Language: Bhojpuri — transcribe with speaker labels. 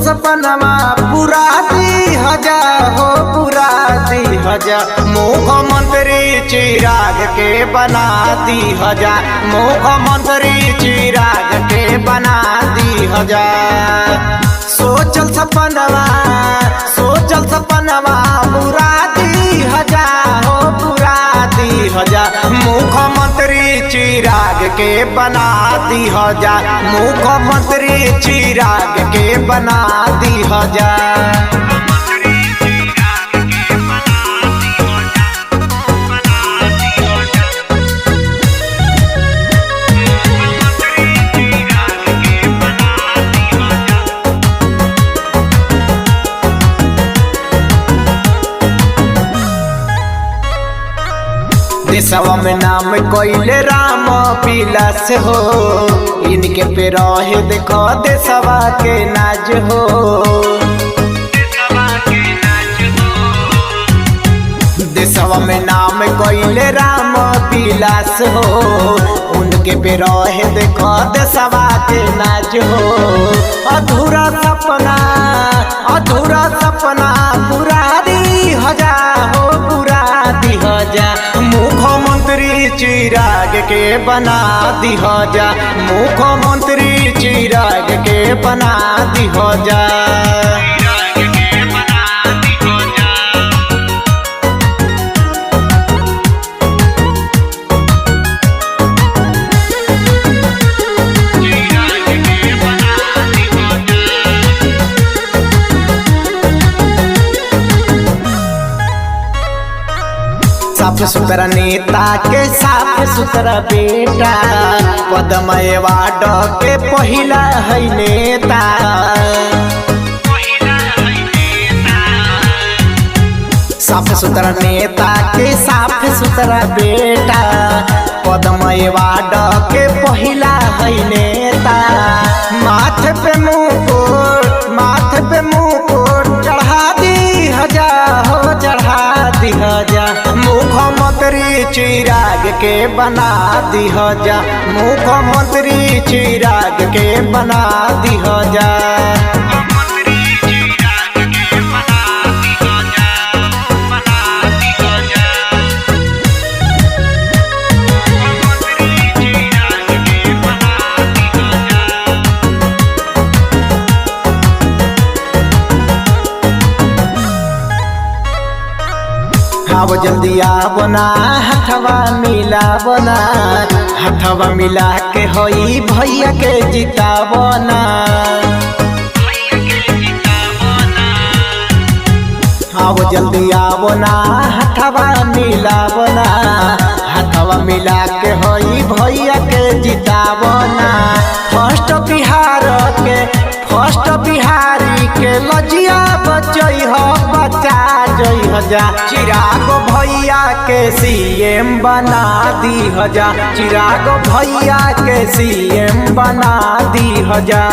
Speaker 1: सपनमा पूरा दी हजा हो पूरा दी हजा। मुख्यमंत्री चिराग के बना दी हजा, मुख्यमंत्री चिराग के बना दी हजा। सोचल सपनमा पूरा दी हजा हो पूरा दी हजा। मुख्यमंत्री चिराग के बना दी हजा, मुख्यमंत्री चिराग के बना दी हजा। देशवा में नाम कोइले राम विलास हो, इनके पे रहे देखो देशवा के नाज हो। देशवा में नाम कोइले राम विलास हो, उनके पे रहे देखो देशवा के नाज हो। अधूरा सपना पूरा दी हजा हो पूरा दी हजा। मुख्यमंत्री चिराग के बना दी हजा, मुख्यमंत्री चिराग के बना दी हजा। साफ सुथरा नेता के साफ सुथरा बेटा, पद्म अवार्ड के पहिला है नेता। साफ सुथरा नेता के साफ सुथरा बेटा, पद्म अवार्ड के पहिला है नेता। माथे पे मुकुट चढ़ा दी हजा हो चढ़ा दी हजा। मुख्यमंत्री चिराग के बना दी हजा, मुख्यमंत्री चिराग के बना दी हजा। अब जल्दी आवना हथवा मिला के होई भैया के जितावना। अब जल्दी आवना हथवा मिला के होई भैया के जितावना। फर्स्ट बिहारी के लजिया बचई हो बचा जई हजा। चिराग भैया के सीएम बना दी हजा, चिराग भैया के सीएम बना दी हजा।